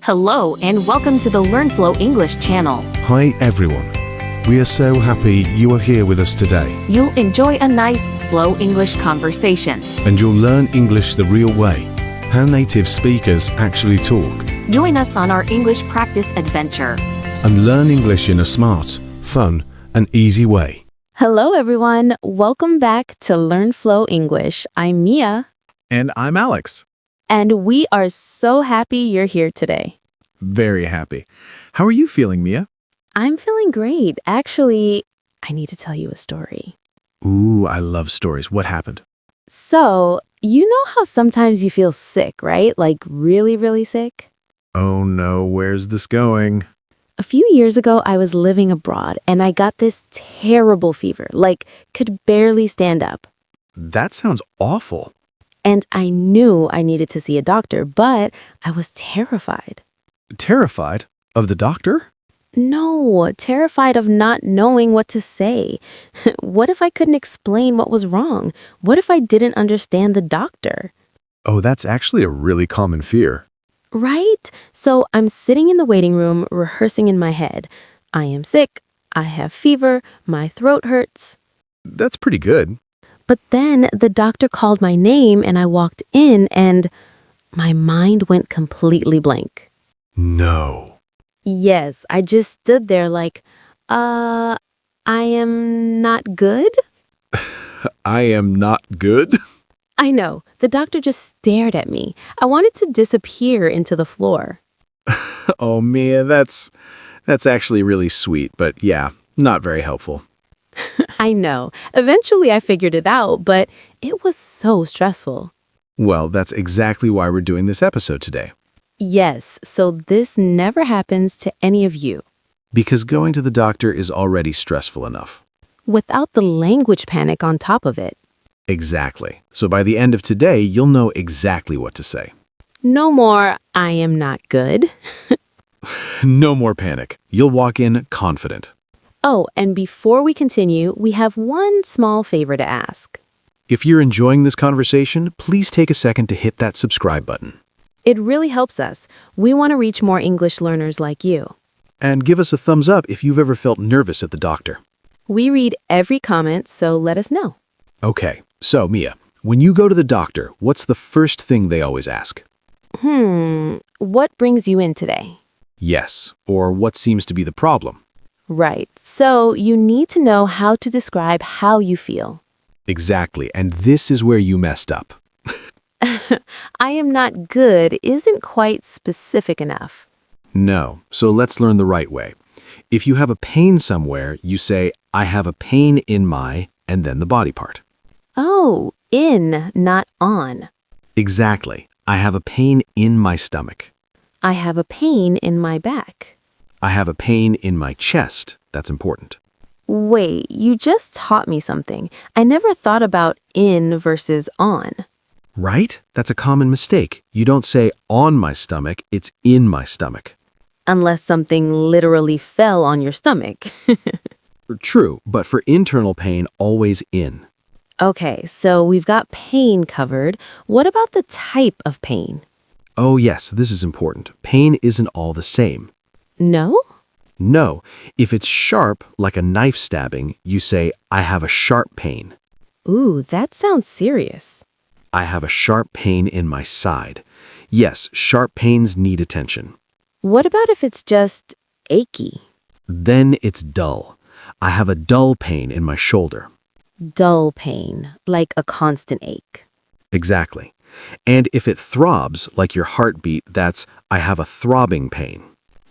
Hello and welcome to the LearnFlow English channel. Hi everyone. We are so happy you are here with us today. You'll enjoy a nice, slow English conversation. And you'll learn English the real way, how native speakers actually talk. Join us on our English practice adventure. And learn English in a smart, fun, and easy way. Hello everyone, welcome back to LearnFlow English. I'm Mia. And I'm Alex. And we are so happy you're here today. Very happy. How are you feeling, Mia? I'm feeling great. Actually, I need to tell you a story. Ooh, I love stories. What happened? So, you know how sometimes you feel sick, right? Like really, really sick? Oh no, where's this going? A few years ago, I was living abroad and I got this terrible fever, like could barely stand up. That sounds awful. And I knew I needed to see a doctor, but I was terrified. Terrified? Of the doctor? No, terrified of not knowing what to say. What if I couldn't explain what was wrong? What if I didn't understand the doctor? Oh, that's actually a really common fear. Right? So I'm sitting in the waiting room, rehearsing in my head. I am sick. I have fever. My throat hurts. That's pretty good. But then the doctor called my name and I walked in and my mind went completely blank. No. Yes, I just stood there like, I am not good? I am not good? I know. The doctor just stared at me. I wanted to disappear into the floor. Oh, Mia, that's actually really sweet, but yeah, not very helpful. I know. Eventually I figured it out, but it was so stressful. Well, that's exactly why we're doing this episode today. Yes, so this never happens to any of you. Because going to the doctor is already stressful enough. Without the language panic on top of it. Exactly. So by the end of today, you'll know exactly what to say. No more, I am not good. No more panic. You'll walk in confident. Oh, and before we continue, we have one small favor to ask. If you're enjoying this conversation, please take a second to hit that subscribe button. It really helps us. We want to reach more English learners like you. And give us a thumbs up if you've ever felt nervous at the doctor. We read every comment, so let us know. Okay, so Mia, when you go to the doctor, what's the first thing they always ask? What brings you in today? Yes, or what seems to be the problem? Right, so you need to know how to describe how you feel. Exactly, and this is where you messed up. I am not good isn't quite specific enough. No, so let's learn the right way. If you have a pain somewhere, you say, I have a pain in my, and then the body part. Oh, in, not on. Exactly. I have a pain in my stomach. I have a pain in my back. I have a pain in my chest. That's important. Wait, you just taught me something. I never thought about in versus on. Right? That's a common mistake. You don't say on my stomach, it's in my stomach. Unless something literally fell on your stomach. True, but for internal pain, always in. Okay, so we've got pain covered. What about the type of pain? Oh yes, this is important. Pain isn't all the same. No? No, if it's sharp, like a knife stabbing, you say, I have a sharp pain. Ooh, that sounds serious. I have a sharp pain in my side. Yes, sharp pains need attention. What about if it's just achy? Then it's dull. I have a dull pain in my shoulder. Dull pain, like a constant ache. Exactly. And if it throbs, like your heartbeat, that's, I have a throbbing pain.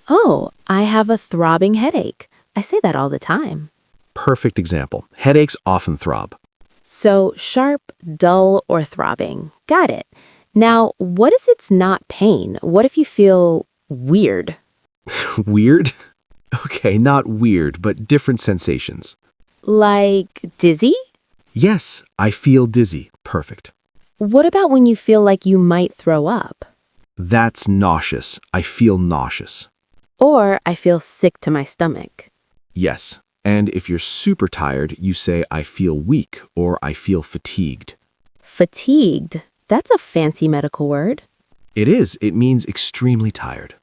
Oh, I have a throbbing headache. I say that all the time. Perfect example. Headaches often throb. So sharp, dull, or throbbing. Got it. Now, what if it's not pain? What if you feel weird? Weird? Okay, not weird, but different sensations. Like dizzy? Yes, I feel dizzy. Perfect. What about when you feel like you might throw up? That's nauseous. I feel nauseous. Or I feel sick to my stomach. Yes. And if you're super tired, you say, I feel weak or I feel fatigued. Fatigued? That's a fancy medical word. It is. It means extremely tired.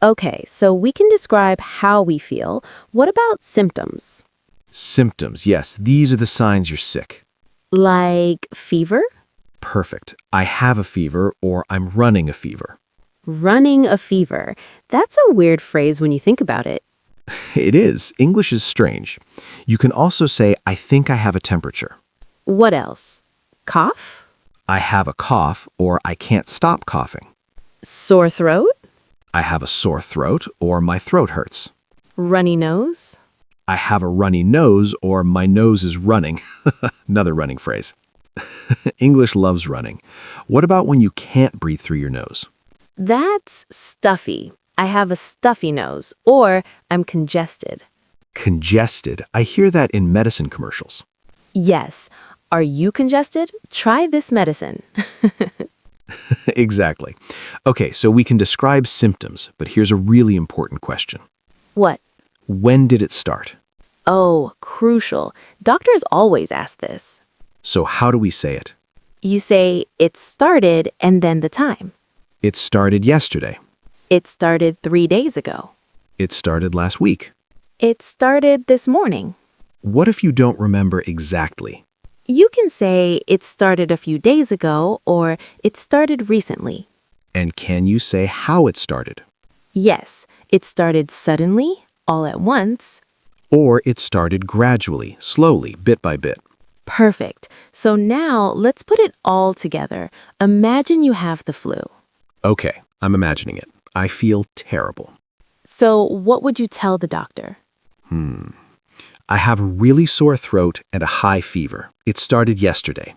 Okay, so we can describe how we feel. What about symptoms? Symptoms, yes, these are the signs you're sick. Like fever? Perfect. I have a fever or I'm running a fever. Running a fever. That's a weird phrase when you think about it. It is. English is strange. You can also say, I think I have a temperature. What else? Cough? I have a cough or I can't stop coughing. Sore throat? I have a sore throat or my throat hurts. Runny nose? I have a runny nose or my nose is running. Another running phrase. English loves running. What about when you can't breathe through your nose? That's stuffy. I have a stuffy nose, or I'm congested. Congested. I hear that in medicine commercials. Yes. Are you congested? Try this medicine. Exactly. Okay, so we can describe symptoms, but here's a really important question. What? When did it start? Oh, crucial. Doctors always ask this. So how do we say it? You say, it started, and then the time. It started yesterday. It started 3 days ago. It started last week. It started this morning. What if you don't remember exactly? You can say, it started a few days ago, or it started recently. And can you say how it started? Yes, it started suddenly, all at once. Or it started gradually, slowly, bit by bit. Perfect. So now let's put it all together. Imagine you have the flu. Okay, I'm imagining it. I feel terrible. So what would you tell the doctor? I have a really sore throat and a high fever. It started yesterday.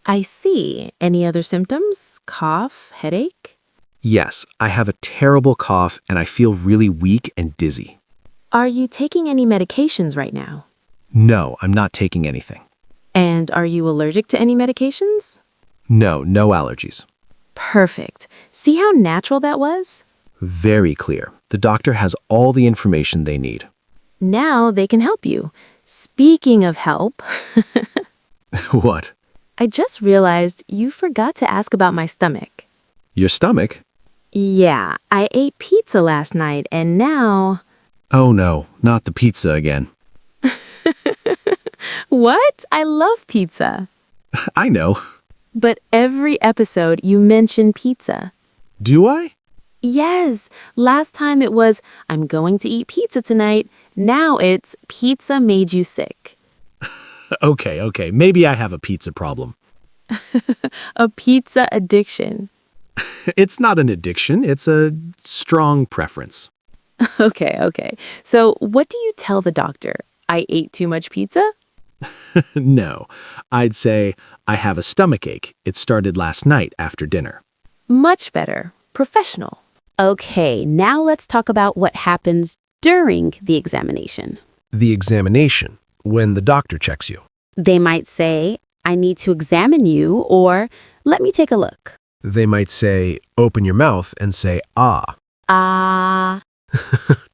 I see. Any other symptoms? Cough, headache? Yes, I have a terrible cough and I feel really weak and dizzy. Are you taking any medications right now? No, I'm not taking anything. And are you allergic to any medications? No, no allergies. Perfect. See how natural that was? Very clear. The doctor has all the information they need. Now they can help you. Speaking of help, What? I just realized you forgot to ask about my stomach. Your stomach? Yeah, I ate pizza last night and now... Oh no, not the pizza again. What? I love pizza. I know. But every episode you mention pizza. Do I? Yes, last time it was, I'm going to eat pizza tonight. Now it's, pizza made you sick. Okay, maybe I have a pizza problem. A pizza addiction. It's not an addiction, it's a strong preference. Okay. So what do you tell the doctor? I ate too much pizza? No, I'd say, I have a stomachache. It started last night after dinner. Much better. Professional. Okay, now let's talk about what happens during the examination. The examination, when the doctor checks you. They might say, I need to examine you, or let me take a look. They might say, open your mouth and say, ah. Ah.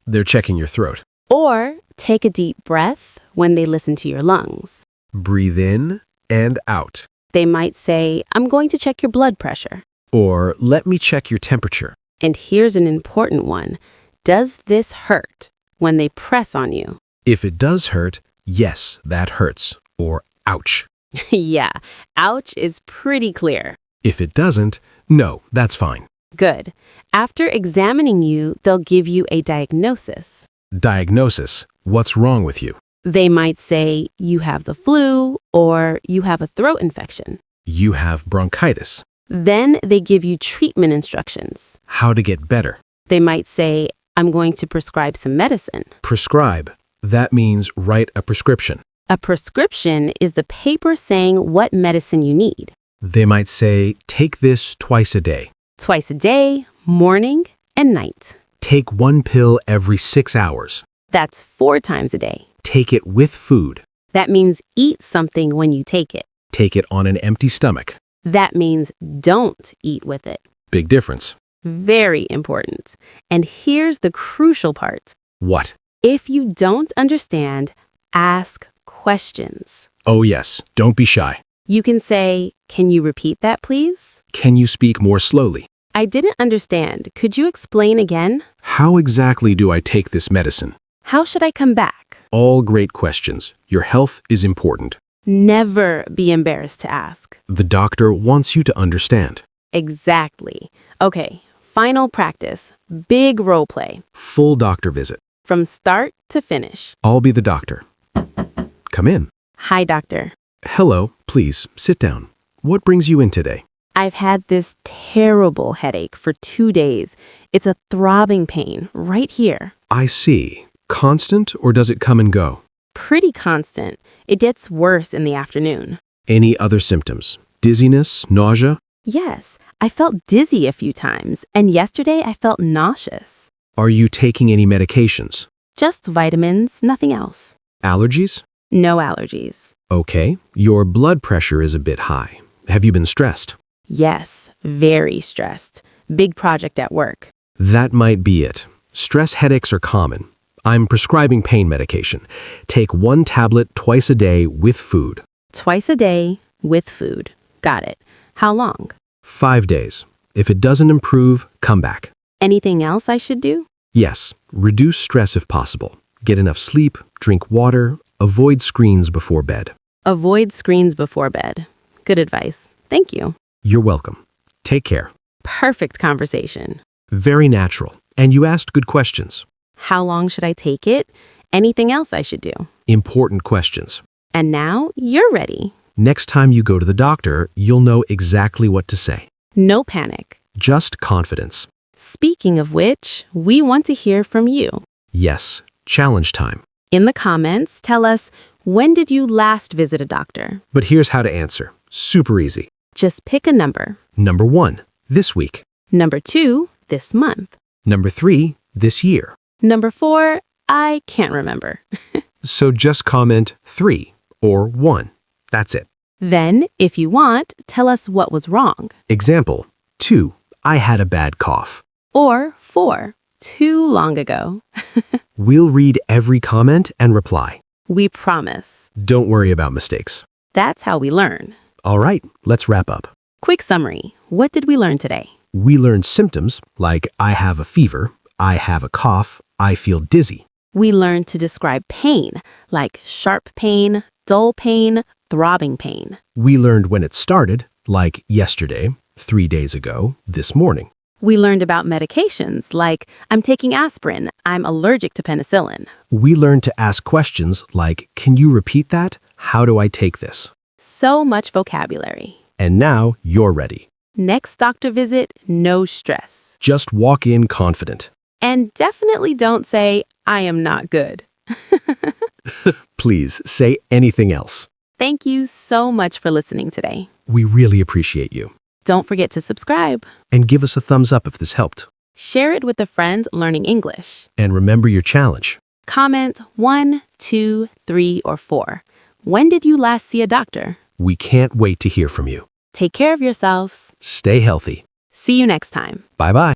They're checking your throat. Or take a deep breath when they listen to your lungs. Breathe in and out. They might say, I'm going to check your blood pressure. Or let me check your temperature. And here's an important one. Does this hurt when they press on you? If it does hurt, yes, that hurts. Or ouch. Yeah, ouch is pretty clear. If it doesn't, no, that's fine. Good. After examining you, they'll give you a diagnosis. Diagnosis, what's wrong with you? They might say you have the flu or you have a throat infection. You have bronchitis. Then they give you treatment instructions. How to get better. They might say, I'm going to prescribe some medicine. Prescribe. That means write a prescription. A prescription is the paper saying what medicine you need. They might say, take this twice a day. Twice a day, morning and night. Take 1 pill every 6 hours. That's 4 times a day. Take it with food. That means eat something when you take it. Take it on an empty stomach. That means don't eat with it. Big difference. Very important. And here's the crucial part. What? If you don't understand, ask questions. Oh yes, don't be shy. You can say, can you repeat that, please? Can you speak more slowly? I didn't understand. Could you explain again? How exactly do I take this medicine? How should I come back? All great questions. Your health is important. Never be embarrassed to ask. The doctor wants you to understand. Exactly. Okay, final practice. Big role play. Full doctor visit. From start to finish. I'll be the doctor. Come in. Hi, doctor. Hello, please sit down. What brings you in today? I've had this terrible headache for 2 days. It's a throbbing pain right here. I see. Constant or does it come and go? Pretty constant. It gets worse in the afternoon. Any other symptoms? Dizziness, nausea? Yes, I felt dizzy a few times, and yesterday I felt nauseous. Are you taking any medications? Just vitamins, nothing else. Allergies? No allergies. Okay. Your blood pressure is a bit high. Have you been stressed? Yes, very stressed. Big project at work. That might be it. Stress headaches are common. I'm prescribing pain medication. Take 1 tablet twice a day with food. Twice a day with food. Got it. How long? 5 days. If it doesn't improve, come back. Anything else I should do? Yes, reduce stress if possible. Get enough sleep, drink water, avoid screens before bed. Avoid screens before bed. Good advice. Thank you. You're welcome. Take care. Perfect conversation. Very natural. And you asked good questions. How long should I take it? Anything else I should do? Important questions. And now you're ready. Next time you go to the doctor, you'll know exactly what to say. No panic. Just confidence. Speaking of which, we want to hear from you. Yes, challenge time. In the comments, tell us, when did you last visit a doctor? But here's how to answer. Super easy. Just pick a number. Number 1, this week. Number 2, this month. Number 3, this year. Number 4, I can't remember. So just comment 3 or 1. That's it. Then, if you want, tell us what was wrong. Example, 2, I had a bad cough. Or 4, too long ago. We'll read every comment and reply. We promise. Don't worry about mistakes. That's how we learn. All right, let's wrap up. Quick summary. What did we learn today? We learned symptoms like I have a fever, I have a cough, I feel dizzy. We learned to describe pain, like sharp pain, dull pain, throbbing pain. We learned when it started, like yesterday, 3 days ago, this morning. We learned about medications, like I'm taking aspirin, I'm allergic to penicillin. We learned to ask questions like, can you repeat that? How do I take this? So much vocabulary. And now you're ready. Next doctor visit, no stress. Just walk in confident. And definitely don't say, I am not good. Please say anything else. Thank you so much for listening today. We really appreciate you. Don't forget to subscribe. And give us a thumbs up if this helped. Share it with a friend learning English. And remember your challenge. Comment 1, 2, 3, or 4. When did you last see a doctor? We can't wait to hear from you. Take care of yourselves. Stay healthy. See you next time. Bye-bye.